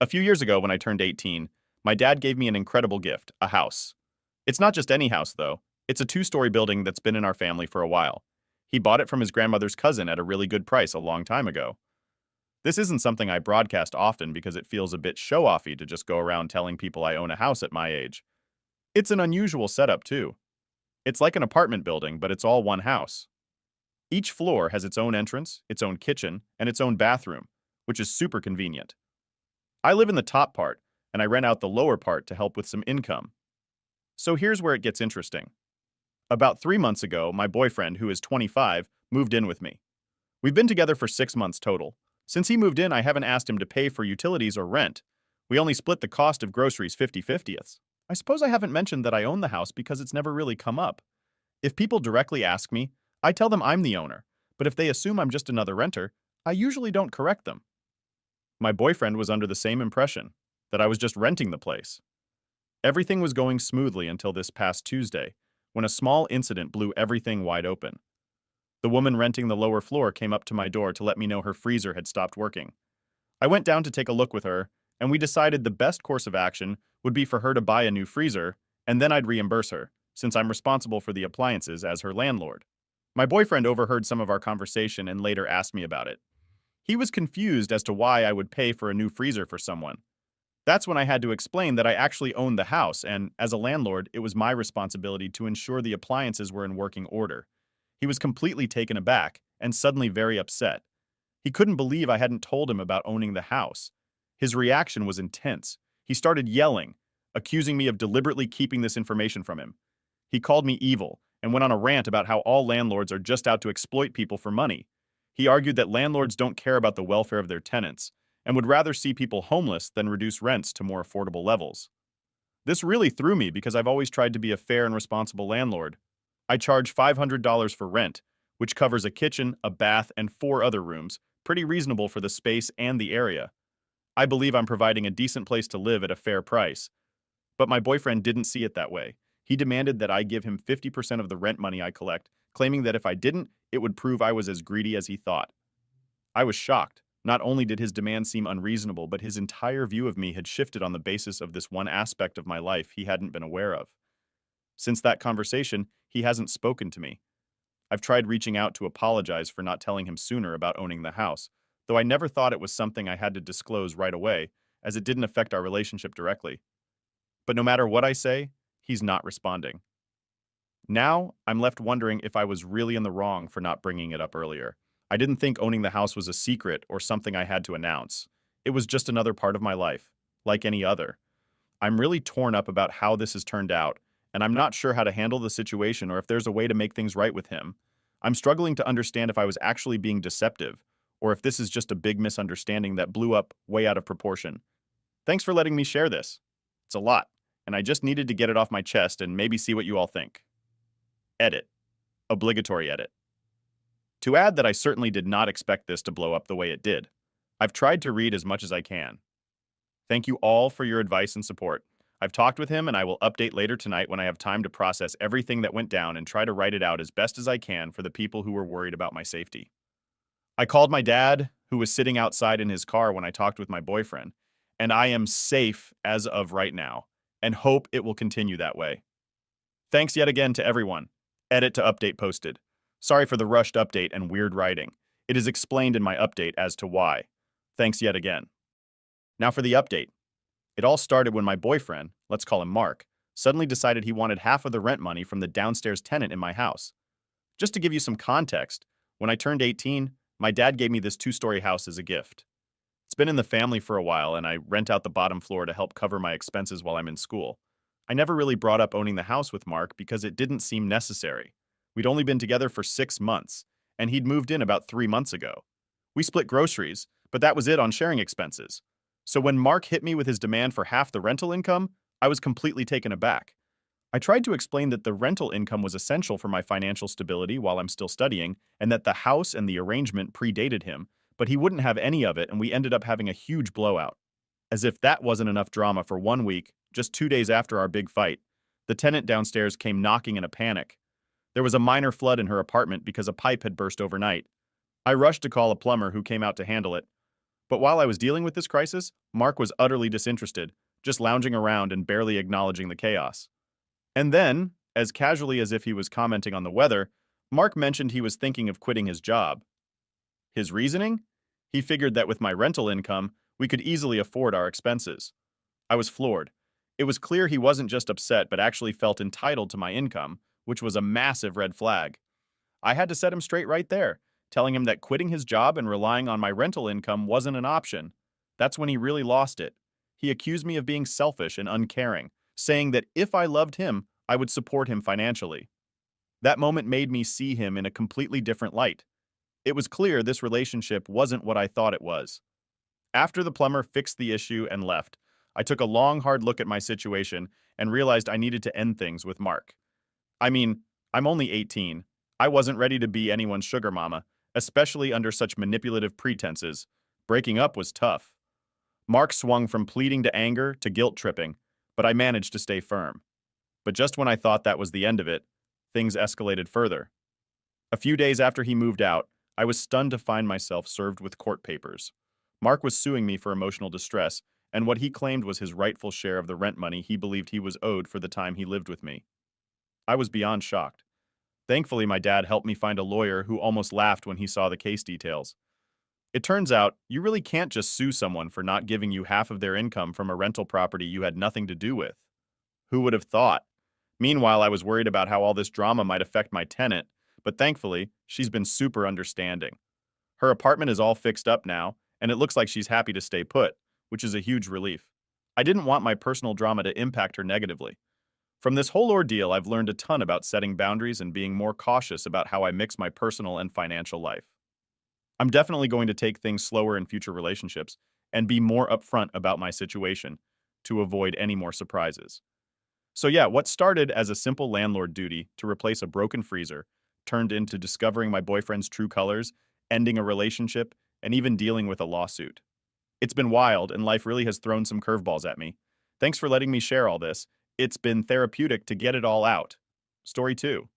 A few years ago, when I turned 18, my dad gave me an incredible gift, a house. It's not just any house, though. It's a two-story building that's been in our family for a while. He bought it from his grandmother's cousin at a really good price a long time ago. This isn't something I broadcast often because it feels a bit show-offy to just go around telling people I own a house at my age. It's an unusual setup, too. It's like an apartment building, but it's all one house. Each floor has its own entrance, its own kitchen, and its own bathroom, which is super convenient. I live in the top part, and I rent out the lower part to help with some income. So here's where it gets interesting. About 3 months ago, my boyfriend, who is 25, moved in with me. We've been together for 6 months total. Since he moved in, I haven't asked him to pay for utilities or rent. We only split the cost of groceries 50-50. I suppose I haven't mentioned that I own the house because it's never really come up. If people directly ask me, I tell them I'm the owner, but if they assume I'm just another renter, I usually don't correct them. My boyfriend was under the same impression, that I was just renting the place. Everything was going smoothly until this past Tuesday, when a small incident blew everything wide open. The woman renting the lower floor came up to my door to let me know her freezer had stopped working. I went down to take a look with her, and we decided the best course of action would be for her to buy a new freezer, and then I'd reimburse her, since I'm responsible for the appliances as her landlord. My boyfriend overheard some of our conversation and later asked me about it. He was confused as to why I would pay for a new freezer for someone. That's when I had to explain that I actually owned the house, and as a landlord, it was my responsibility to ensure the appliances were in working order. He was completely taken aback and suddenly very upset. He couldn't believe I hadn't told him about owning the house. His reaction was intense. He started yelling, accusing me of deliberately keeping this information from him. He called me evil and went on a rant about how all landlords are just out to exploit people for money. He argued that landlords don't care about the welfare of their tenants and would rather see people homeless than reduce rents to more affordable levels. This really threw me because I've always tried to be a fair and responsible landlord. I charge $500 for rent, which covers a kitchen, a bath, and 4 other rooms, pretty reasonable for the space and the area. I believe I'm providing a decent place to live at a fair price. But my boyfriend didn't see it that way. He demanded that I give him 50% of the rent money I collect, claiming that if I didn't, it would prove I was as greedy as he thought. I was shocked. Not only did his demand seem unreasonable, but his entire view of me had shifted on the basis of this one aspect of my life he hadn't been aware of. Since that conversation, he hasn't spoken to me. I've tried reaching out to apologize for not telling him sooner about owning the house, though I never thought it was something I had to disclose right away, as it didn't affect our relationship directly. But no matter what I say, he's not responding. Now, I'm left wondering if I was really in the wrong for not bringing it up earlier. I didn't think owning the house was a secret or something I had to announce. It was just another part of my life, like any other. I'm really torn up about how this has turned out, and I'm not sure how to handle the situation or if there's a way to make things right with him. I'm struggling to understand if I was actually being deceptive, or if this is just a big misunderstanding that blew up way out of proportion. Thanks for letting me share this. It's a lot, and I just needed to get it off my chest and maybe see what you all think. Edit. Obligatory edit. To add that I certainly did not expect this to blow up the way it did. I've tried to read as much as I can. Thank you all for your advice and support. I've talked with him and I will update later tonight when I have time to process everything that went down and try to write it out as best as I can for the people who were worried about my safety. I called my dad, who was sitting outside in his car when I talked with my boyfriend, and I am safe as of right now, and hope it will continue that way. Thanks yet again to everyone. Edit to update posted. Sorry for the rushed update and weird writing. It is explained in my update as to why. Thanks yet again. Now for the update. It all started when my boyfriend, let's call him Mark, suddenly decided he wanted half of the rent money from the downstairs tenant in my house. Just to give you some context, when I turned 18, my dad gave me this 2-story house as a gift. It's been in the family for a while, and I rent out the bottom floor to help cover my expenses while I'm in school. I never really brought up owning the house with Mark because it didn't seem necessary. We'd only been together for 6 months, and he'd moved in about 3 months ago. We split groceries, but that was it on sharing expenses. So when Mark hit me with his demand for half the rental income, I was completely taken aback. I tried to explain that the rental income was essential for my financial stability while I'm still studying, and that the house and the arrangement predated him, but he wouldn't have any of it, and we ended up having a huge blowout. As if that wasn't enough drama for 1 week, just 2 days after our big fight, the tenant downstairs came knocking in a panic. There was a minor flood in her apartment because a pipe had burst overnight. I rushed to call a plumber who came out to handle it. But while I was dealing with this crisis, Mark was utterly disinterested, just lounging around and barely acknowledging the chaos. And then, as casually as if he was commenting on the weather, Mark mentioned he was thinking of quitting his job. His reasoning? He figured that with my rental income, we could easily afford our expenses. I was floored. It was clear he wasn't just upset but actually felt entitled to my income, which was a massive red flag. I had to set him straight right there, telling him that quitting his job and relying on my rental income wasn't an option. That's when he really lost it. He accused me of being selfish and uncaring, saying that if I loved him, I would support him financially. That moment made me see him in a completely different light. It was clear this relationship wasn't what I thought it was. After the plumber fixed the issue and left, I took a long, hard look at my situation and realized I needed to end things with Mark. I mean, I'm only 18. I wasn't ready to be anyone's sugar mama, especially under such manipulative pretenses. Breaking up was tough. Mark swung from pleading to anger to guilt tripping, but I managed to stay firm. But just when I thought that was the end of it, things escalated further. A few days after he moved out, I was stunned to find myself served with court papers. Mark was suing me for emotional distress and what he claimed was his rightful share of the rent money he believed he was owed for the time he lived with me. I was beyond shocked. Thankfully, my dad helped me find a lawyer who almost laughed when he saw the case details. It turns out, you really can't just sue someone for not giving you half of their income from a rental property you had nothing to do with. Who would have thought? Meanwhile, I was worried about how all this drama might affect my tenant, but thankfully, she's been super understanding. Her apartment is all fixed up now, and it looks like she's happy to stay put, which is a huge relief. I didn't want my personal drama to impact her negatively. From this whole ordeal, I've learned a ton about setting boundaries and being more cautious about how I mix my personal and financial life. I'm definitely going to take things slower in future relationships and be more upfront about my situation to avoid any more surprises. So yeah, what started as a simple landlord duty to replace a broken freezer turned into discovering my boyfriend's true colors, ending a relationship, and even dealing with a lawsuit. It's been wild, and life really has thrown some curveballs at me. Thanks for letting me share all this. It's been therapeutic to get it all out. Story 2.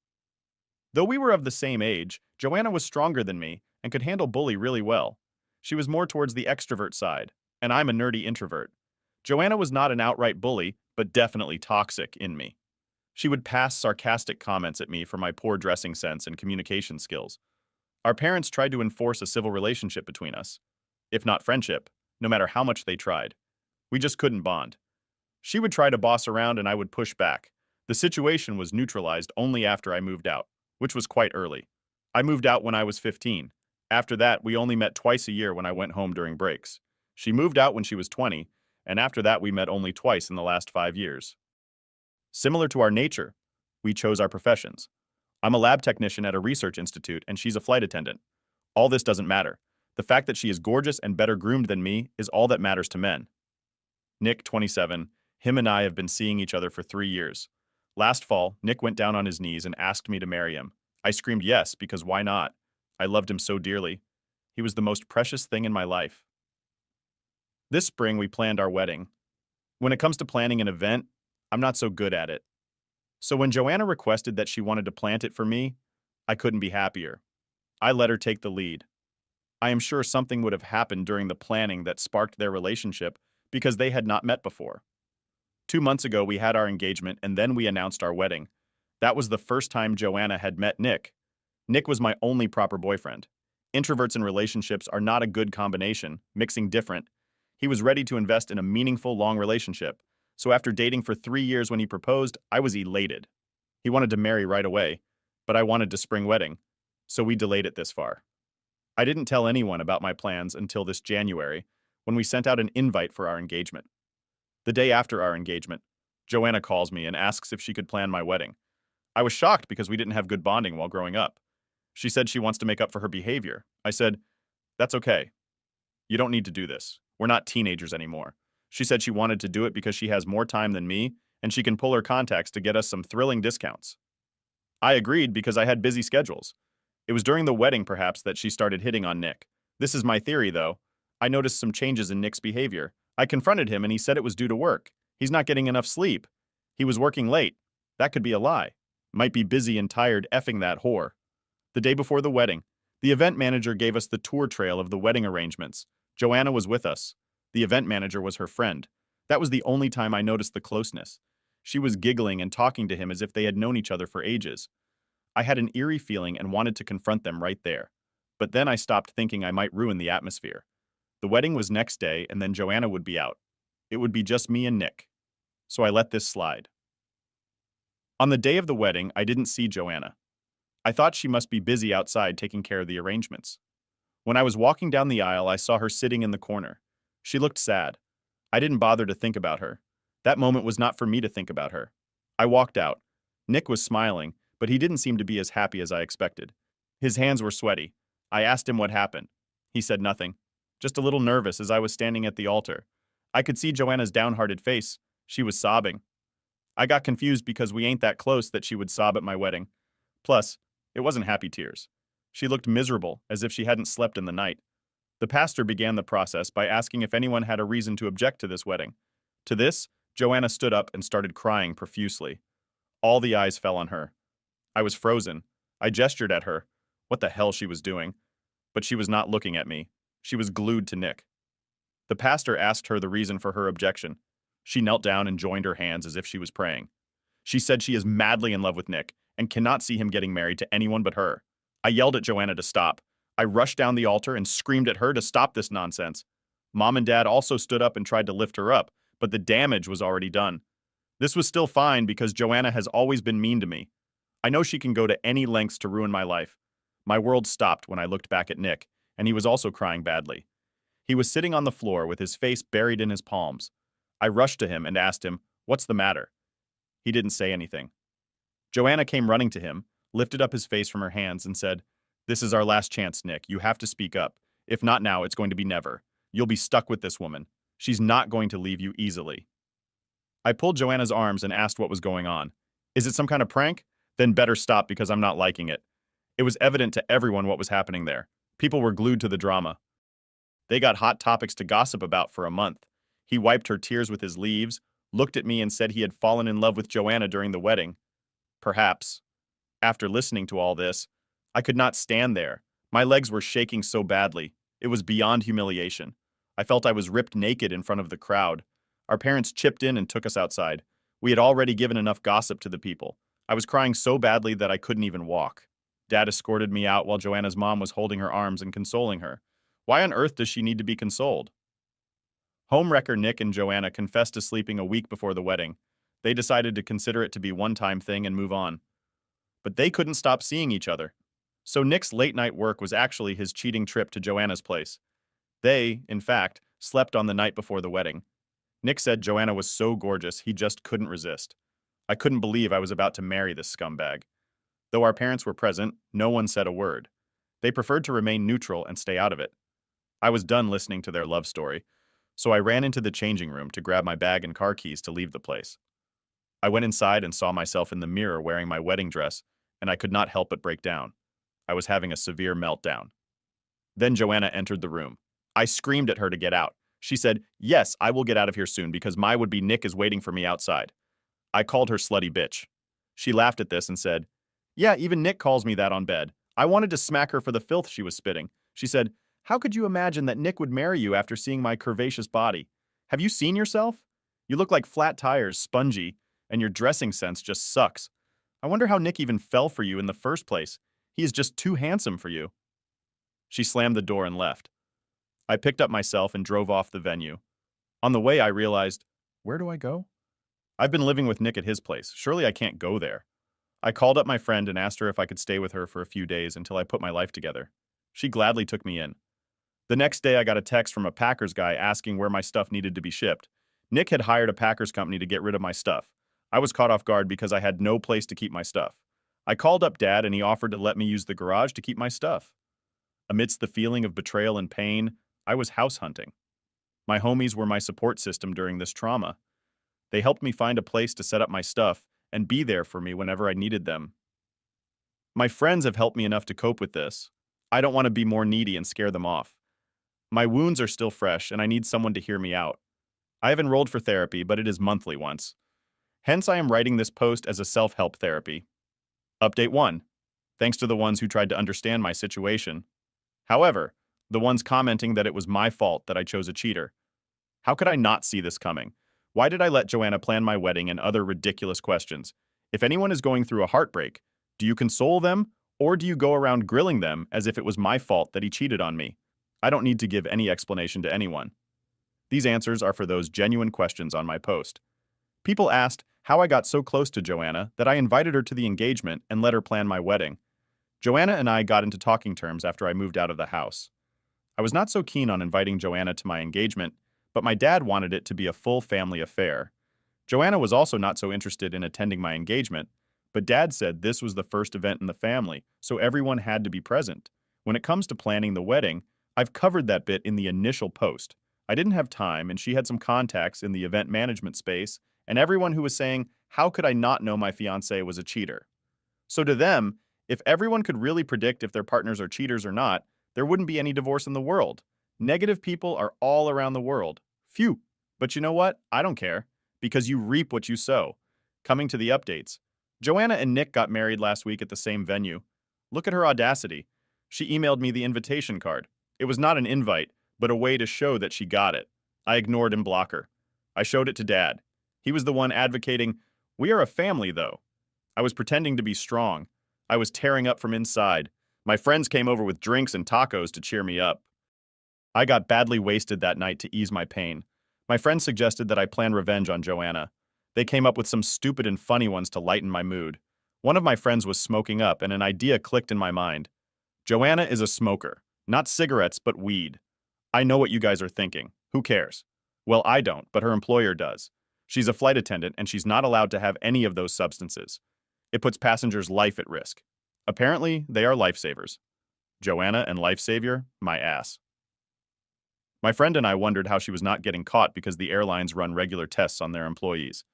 Though we were of the same age, Joanna was stronger than me and could handle bully really well. She was more towards the extrovert side, and I'm a nerdy introvert. Joanna was not an outright bully, but definitely toxic in me. She would pass sarcastic comments at me for my poor dressing sense and communication skills. Our parents tried to enforce a civil relationship between us, if not friendship, no matter how much they tried. We just couldn't bond. She would try to boss around and I would push back. The situation was neutralized only after I moved out, which was quite early. I moved out when I was 15. After that, we only met twice a year when I went home during breaks. She moved out when she was 20, and after that we met only twice in the last 5 years. Similar to our nature, we chose our professions. I'm a lab technician at a research institute and she's a flight attendant. All this doesn't matter. The fact that she is gorgeous and better groomed than me is all that matters to men. Nick, 27, him and I have been seeing each other for 3 years. Last fall, Nick went down on his knees and asked me to marry him. I screamed yes, because why not? I loved him so dearly. He was the most precious thing in my life. This spring, we planned our wedding. When it comes to planning an event, I'm not so good at it. So when Joanna requested that she wanted to plant it for me, I couldn't be happier. I let her take the lead. I am sure something would have happened during the planning that sparked their relationship because they had not met before. 2 months ago, we had our engagement and then we announced our wedding. That was the first time Joanna had met Nick. Nick was my only proper boyfriend. Introverts in relationships are not a good combination, mixing different. He was ready to invest in a meaningful, long relationship. So after dating for 3 years when he proposed, I was elated. He wanted to marry right away, but I wanted to spring wedding, so we delayed it this far. I didn't tell anyone about my plans until this January, when we sent out an invite for our engagement. The day after our engagement, Joanna calls me and asks if she could plan my wedding. I was shocked because we didn't have good bonding while growing up. She said she wants to make up for her behavior. I said, "That's okay. You don't need to do this. We're not teenagers anymore." She said she wanted to do it because she has more time than me, and she can pull her contacts to get us some thrilling discounts. I agreed because I had busy schedules. It was during the wedding, perhaps, that she started hitting on Nick. This is my theory, though. I noticed some changes in Nick's behavior. I confronted him and he said it was due to work. He's not getting enough sleep. He was working late. That could be a lie. Might be busy and tired effing that whore. The day before the wedding, the event manager gave us the tour trail of the wedding arrangements. Joanna was with us. The event manager was her friend. That was the only time I noticed the closeness. She was giggling and talking to him as if they had known each other for ages. I had an eerie feeling and wanted to confront them right there. But then I stopped thinking I might ruin the atmosphere. The wedding was next day, and then Joanna would be out. It would be just me and Nick. So I let this slide. On the day of the wedding, I didn't see Joanna. I thought she must be busy outside taking care of the arrangements. When I was walking down the aisle, I saw her sitting in the corner. She looked sad. I didn't bother to think about her. That moment was not for me to think about her. I walked out. Nick was smiling, but he didn't seem to be as happy as I expected. His hands were sweaty. I asked him what happened. He said nothing. Just a little nervous as I was standing at the altar. I could see Joanna's downhearted face. She was sobbing. I got confused because we ain't that close that she would sob at my wedding. Plus, it wasn't happy tears. She looked miserable, as if she hadn't slept in the night. The pastor began the process by asking if anyone had a reason to object to this wedding. To this, Joanna stood up and started crying profusely. All the eyes fell on her. I was frozen. I gestured at her. What the hell she was doing? But she was not looking at me. She was glued to Nick. The pastor asked her the reason for her objection. She knelt down and joined her hands as if she was praying. She said she is madly in love with Nick and cannot see him getting married to anyone but her. I yelled at Joanna to stop. I rushed down the altar and screamed at her to stop this nonsense. Mom and Dad also stood up and tried to lift her up, but the damage was already done. This was still fine because Joanna has always been mean to me. I know she can go to any lengths to ruin my life. My world stopped when I looked back at Nick, and he was also crying badly. He was sitting on the floor with his face buried in his palms. I rushed to him and asked him, "What's the matter?" He didn't say anything. Joanna came running to him, lifted up his face from her hands, and said, "This is our last chance, Nick. You have to speak up. If not now, it's going to be never. You'll be stuck with this woman. She's not going to leave you easily." I pulled Joanna's arms and asked what was going on. "Is it some kind of prank? Then better stop because I'm not liking it." It was evident to everyone what was happening there. People were glued to the drama. They got hot topics to gossip about for a month. He wiped her tears with his leaves, looked at me and said he had fallen in love with Joanna during the wedding. Perhaps. After listening to all this, I could not stand there. My legs were shaking so badly. It was beyond humiliation. I felt I was ripped naked in front of the crowd. Our parents chipped in and took us outside. We had already given enough gossip to the people. I was crying so badly that I couldn't even walk. Dad escorted me out while Joanna's mom was holding her arms and consoling her. Why on earth does she need to be consoled? Homewrecker Nick and Joanna confessed to sleeping a week before the wedding. They decided to consider it to be a one-time thing and move on. But they couldn't stop seeing each other. So Nick's late-night work was actually his cheating trip to Joanna's place. They, in fact, slept on the night before the wedding. Nick said Joanna was so gorgeous he just couldn't resist. I couldn't believe I was about to marry this scumbag. Though our parents were present, no one said a word. They preferred to remain neutral and stay out of it. I was done listening to their love story, so I ran into the changing room to grab my bag and car keys to leave the place. I went inside and saw myself in the mirror wearing my wedding dress, and I could not help but break down. I was having a severe meltdown. Then Joanna entered the room. I screamed at her to get out. She said, "Yes, I will get out of here soon because my would-be Nick is waiting for me outside." I called her slutty bitch. She laughed at this and said, "Yeah, even Nick calls me that on bed." I wanted to smack her for the filth she was spitting. She said, "How could you imagine that Nick would marry you after seeing my curvaceous body? Have you seen yourself? You look like flat tires, spongy, and your dressing sense just sucks. I wonder how Nick even fell for you in the first place. He is just too handsome for you." She slammed the door and left. I picked up myself and drove off the venue. On the way, I realized, where do I go? I've been living with Nick at his place. Surely I can't go there. I called up my friend and asked her if I could stay with her for a few days until I put my life together. She gladly took me in. The next day, I got a text from a Packers guy asking where my stuff needed to be shipped. Nick had hired a Packers company to get rid of my stuff. I was caught off guard because I had no place to keep my stuff. I called up Dad and he offered to let me use the garage to keep my stuff. Amidst the feeling of betrayal and pain, I was house hunting. My homies were my support system during this trauma. They helped me find a place to set up my stuff and be there for me whenever I needed them. My friends have helped me enough to cope with this. I don't want to be more needy and scare them off. My wounds are still fresh and I need someone to hear me out. I have enrolled for therapy, but it is monthly once. Hence, I am writing this post as a self-help therapy. Update 1. Thanks to the ones who tried to understand my situation. However, The ones commenting that it was my fault that I chose a cheater. How could I not see this coming? Why did I let Joanna plan my wedding and other ridiculous questions? If anyone is going through a heartbreak, do you console them or do you go around grilling them as if it was my fault that he cheated on me? I don't need to give any explanation to anyone. These answers are for those genuine questions on my post. People asked how I got so close to Joanna that I invited her to the engagement and let her plan my wedding. Joanna and I got into talking terms after I moved out of the house. I was not so keen on inviting Joanna to my engagement, but my dad wanted it to be a full family affair. Joanna was also not so interested in attending my engagement, but Dad said this was the first event in the family, so everyone had to be present. When it comes to planning the wedding, I've covered that bit in the initial post. I didn't have time, and she had some contacts in the event management space, and everyone who was saying, how could I not know my fiancé was a cheater? So to them, if everyone could really predict if their partners are cheaters or not, there wouldn't be any divorce in the world. Negative people are all around the world. Phew. But you know what? I don't care, because you reap what you sow. Coming to the updates. Joanna and Nick got married last week at the same venue. Look at her audacity. She emailed me the invitation card. It was not an invite, but a way to show that she got it. I ignored and blocked her. I showed it to Dad. He was the one advocating, "We are a family, though." I was pretending to be strong. I was tearing up from inside. My friends came over with drinks and tacos to cheer me up. I got badly wasted that night to ease my pain. My friends suggested that I plan revenge on Joanna. They came up with some stupid and funny ones to lighten my mood. One of my friends was smoking up, and an idea clicked in my mind. Joanna is a smoker. Not cigarettes, but weed. I know what you guys are thinking. Who cares? Well, I don't, but her employer does. She's a flight attendant, and she's not allowed to have any of those substances. It puts passengers' life at risk. Apparently, they are lifesavers. Joanna and lifesaver? My ass. My friend and I wondered how she was not getting caught because the airlines run regular tests on their employees.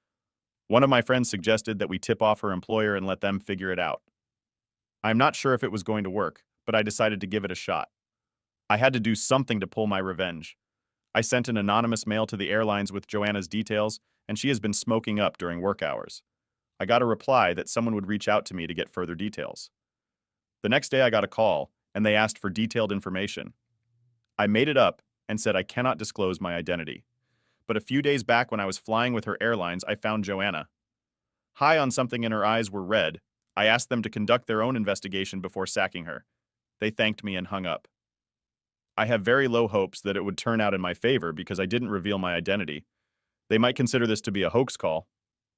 One of my friends suggested that we tip off her employer and let them figure it out. I'm not sure if it was going to work, but I decided to give it a shot. I had to do something to pull my revenge. I sent an anonymous mail to the airlines with Joanna's details, and she has been smoking up during work hours. I got a reply that someone would reach out to me to get further details. The next day I got a call, and they asked for detailed information. I made it up and said I cannot disclose my identity. But a few days back when I was flying with her airlines, I found Joanna. High on something in her eyes were red. I asked them to conduct their own investigation before sacking her. They thanked me and hung up. I have very low hopes that it would turn out in my favor because I didn't reveal my identity. They might consider this to be a hoax call.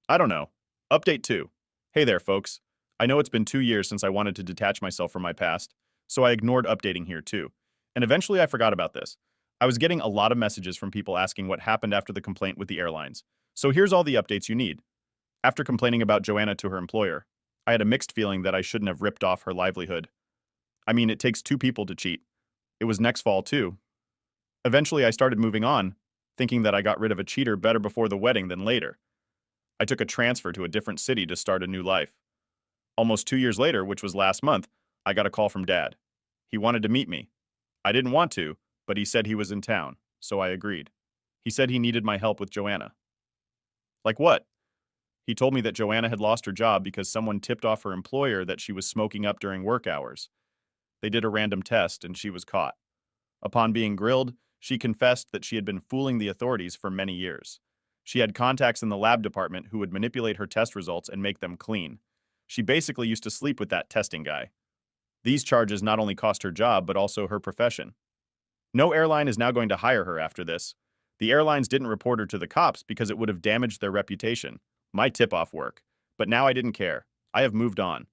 I don't know. Update 2. Hey there, folks. I know it's been 2 years since I wanted to detach myself from my past, so I ignored updating here too. And eventually I forgot about this. I was getting a lot of messages from people asking what happened after the complaint with the airlines. So here's all the updates you need. After complaining about Joanna to her employer, I had a mixed feeling that I shouldn't have ripped off her livelihood. I mean, it takes 2 people to cheat. It was next fall too. Eventually I started moving on, thinking that I got rid of a cheater better before the wedding than later. I took a transfer to a different city to start a new life. Almost 2 years later, which was last month, I got a call from Dad. He wanted to meet me. I didn't want to, but he said he was in town, so I agreed. He said he needed my help with Joanna. Like what? He told me that Joanna had lost her job because someone tipped off her employer that she was smoking up during work hours. They did a random test and she was caught. Upon being grilled, she confessed that she had been fooling the authorities for many years. She had contacts in the lab department who would manipulate her test results and make them clean. She basically used to sleep with that testing guy. These charges not only cost her job, but also her profession. No airline is now going to hire her after this. The airlines didn't report her to the cops because it would have damaged their reputation. My tip-off work. But now I didn't care. I have moved on.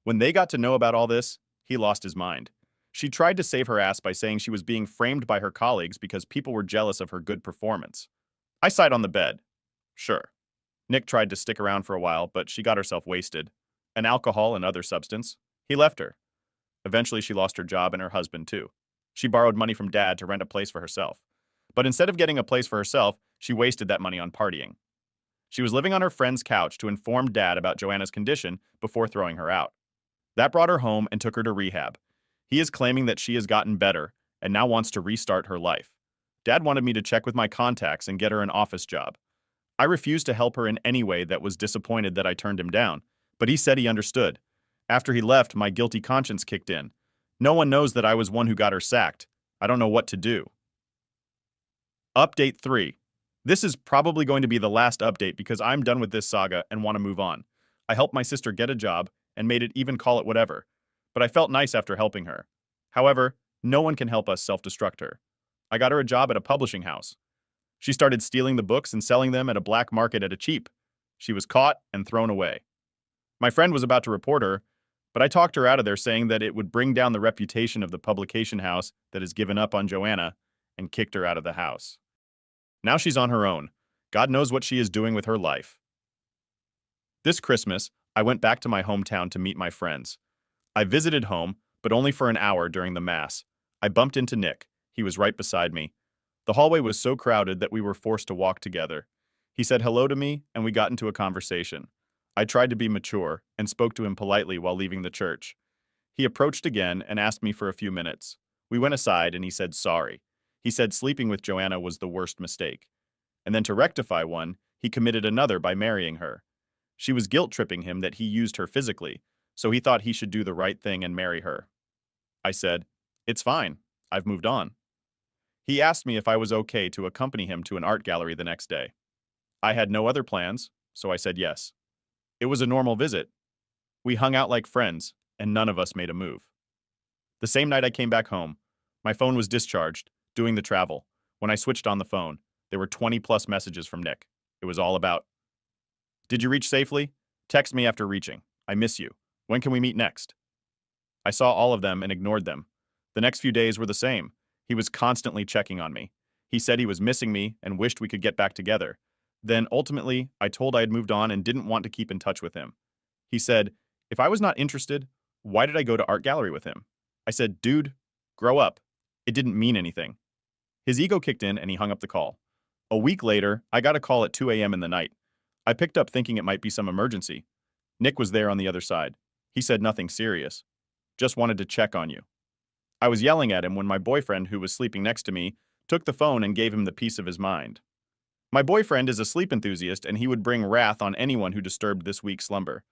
When they got to know about all this, he lost his mind. She tried to save her ass by saying she was being framed by her colleagues because people were jealous of her good performance. I sighed on the bed. Sure. Nick tried to stick around for a while, but she got herself wasted. An alcohol and other substance. He left her. Eventually she lost her job and her husband too. She borrowed money from Dad to rent a place for herself. But instead of getting a place for herself, she wasted that money on partying. She was living on her friend's couch to inform Dad about Joanna's condition before throwing her out. That brought her home and took her to rehab. He is claiming that she has gotten better and now wants to restart her life. Dad wanted me to check with my contacts and get her an office job. I refused to help her in any way that was disappointed that I turned him down, but he said he understood. After he left, my guilty conscience kicked in. No one knows that I was one who got her sacked. I don't know what to do. Update 3. This is probably going to be the last update because I'm done with this saga and want to move on. I helped my sister get a job and made it even call it whatever, but I felt nice after helping her. However, no one can help us self-destruct her. I got her a job at a publishing house. She started stealing the books and selling them at a black market at a cheap. She was caught and thrown away. My friend was about to report her, but I talked her out of there saying that it would bring down the reputation of the publication house that has given up on Joanna and kicked her out of the house. Now she's on her own. God knows what she is doing with her life. This Christmas, I went back to my hometown to meet my friends. I visited home, but only for an hour during the Mass. I bumped into Nick. He was right beside me. The hallway was so crowded that we were forced to walk together. He said hello to me, and we got into a conversation. I tried to be mature and spoke to him politely while leaving the church. He approached again and asked me for a few minutes. We went aside and he said sorry. He said sleeping with Joanna was the worst mistake. And then to rectify one, he committed another by marrying her. She was guilt-tripping him that he used her physically, so he thought he should do the right thing and marry her. I said, "It's fine. I've moved on." He asked me if I was okay to accompany him to an art gallery the next day. I had no other plans, so I said yes. It was a normal visit. We hung out like friends, and none of us made a move. The same night I came back home, my phone was discharged, doing the travel. When I switched on the phone, there were 20+ messages from Nick. It was all about, "Did you reach safely? Text me after reaching. I miss you. When can we meet next?" I saw all of them and ignored them. The next few days were the same. He was constantly checking on me. He said he was missing me and wished we could get back together. Then, ultimately, I told I had moved on and didn't want to keep in touch with him. He said, if I was not interested, why did I go to art gallery with him? I said, dude, grow up. It didn't mean anything. His ego kicked in and he hung up the call. A week later, I got a call at 2 a.m. in the night. I picked up thinking it might be some emergency. Nick was there on the other side. He said nothing serious. Just wanted to check on you. I was yelling at him when my boyfriend, who was sleeping next to me, took the phone and gave him the peace of his mind. My boyfriend is a sleep enthusiast and he would bring wrath on anyone who disturbed this week's slumber.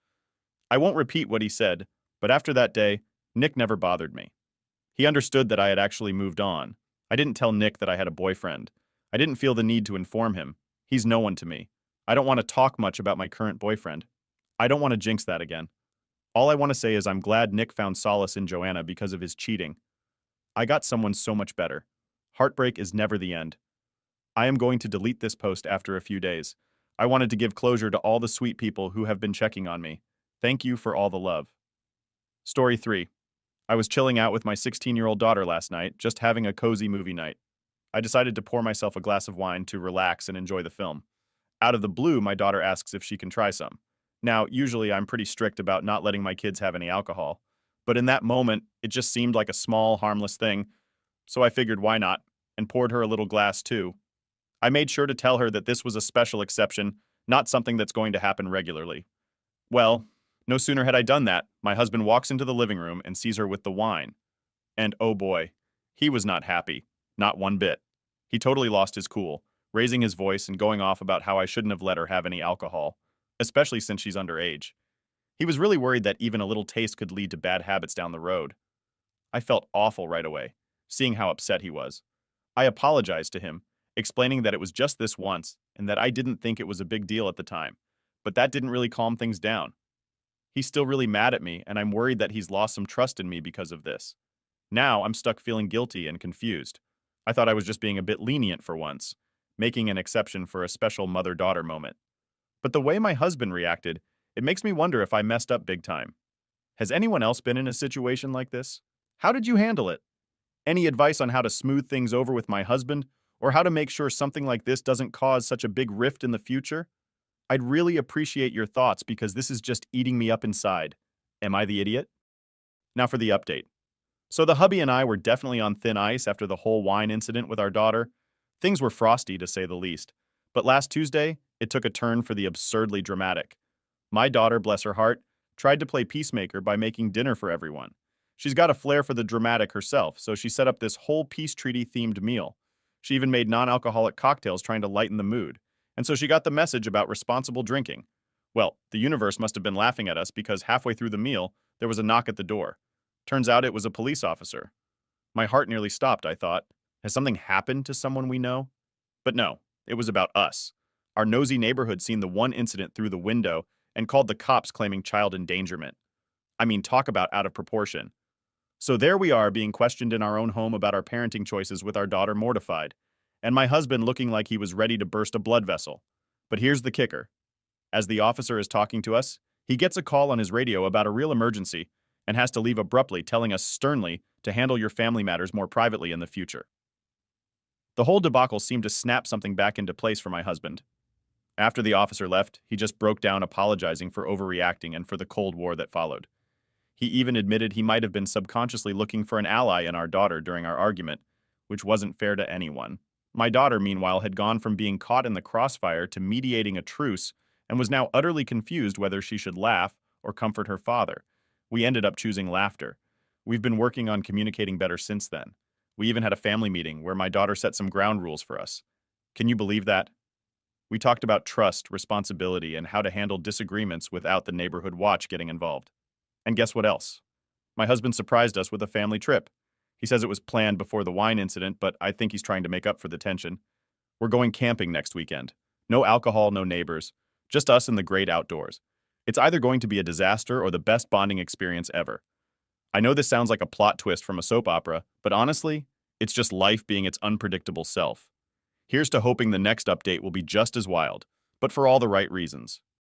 I won't repeat what he said, but after that day, Nick never bothered me. He understood that I had actually moved on. I didn't tell Nick that I had a boyfriend. I didn't feel the need to inform him. He's no one to me. I don't want to talk much about my current boyfriend. I don't want to jinx that again. All I want to say is I'm glad Nick found solace in Joanna because of his cheating. I got someone so much better. Heartbreak is never the end. I am going to delete this post after a few days. I wanted to give closure to all the sweet people who have been checking on me. Thank you for all the love. Story 3. I was chilling out with my 16-year-old daughter last night, just having a cozy movie night. I decided to pour myself a glass of wine to relax and enjoy the film. Out of the blue, my daughter asks if she can try some. Now, usually I'm pretty strict about not letting my kids have any alcohol, but in that moment, it just seemed like a small, harmless thing, so I figured why not, and poured her a little glass too. I made sure to tell her that this was a special exception, not something that's going to happen regularly. Well, no sooner had I done that, my husband walks into the living room and sees her with the wine. And oh boy, he was not happy, not one bit. He totally lost his cool, raising his voice and going off about how I shouldn't have let her have any alcohol, especially since she's underage. He was really worried that even a little taste could lead to bad habits down the road. I felt awful right away, seeing how upset he was. I apologized to him, explaining that it was just this once and that I didn't think it was a big deal at the time, but that didn't really calm things down. He's still really mad at me, and I'm worried that he's lost some trust in me because of this. Now I'm stuck feeling guilty and confused. I thought I was just being a bit lenient for once, making an exception for a special mother-daughter moment. But the way my husband reacted, it makes me wonder if I messed up big time. Has anyone else been in a situation like this? How did you handle it? Any advice on how to smooth things over with my husband, or how to make sure something like this doesn't cause such a big rift in the future? I'd really appreciate your thoughts because this is just eating me up inside. Am I the idiot? Now for the update. So the hubby and I were definitely on thin ice after the whole wine incident with our daughter. Things were frosty, to say the least. But last Tuesday, it took a turn for the absurdly dramatic. My daughter, bless her heart, tried to play peacemaker by making dinner for everyone. She's got a flair for the dramatic herself, so she set up this whole peace treaty-themed meal. She even made non-alcoholic cocktails trying to lighten the mood. And so she got the message about responsible drinking. Well, the universe must have been laughing at us because halfway through the meal, there was a knock at the door. Turns out it was a police officer. My heart nearly stopped, I thought. Has something happened to someone we know? But no, it was about us. Our nosy neighborhood seen the one incident through the window and called the cops claiming child endangerment. I mean, talk about out of proportion. So there we are being questioned in our own home about our parenting choices with our daughter mortified, and my husband looking like he was ready to burst a blood vessel. But here's the kicker. As the officer is talking to us, he gets a call on his radio about a real emergency and has to leave abruptly, telling us sternly to handle your family matters more privately in the future. The whole debacle seemed to snap something back into place for my husband. After the officer left, he just broke down apologizing for overreacting and for the Cold War that followed. He even admitted he might have been subconsciously looking for an ally in our daughter during our argument, which wasn't fair to anyone. My daughter, meanwhile, had gone from being caught in the crossfire to mediating a truce and was now utterly confused whether she should laugh or comfort her father. We ended up choosing laughter. We've been working on communicating better since then. We even had a family meeting where my daughter set some ground rules for us. Can you believe that? We talked about trust, responsibility, and how to handle disagreements without the neighborhood watch getting involved. And guess what else? My husband surprised us with a family trip. He says it was planned before the wine incident, but I think he's trying to make up for the tension. We're going camping next weekend. No alcohol, no neighbors. Just us in the great outdoors. It's either going to be a disaster or the best bonding experience ever. I know this sounds like a plot twist from a soap opera, but honestly, it's just life being its unpredictable self. Here's to hoping the next update will be just as wild, but for all the right reasons.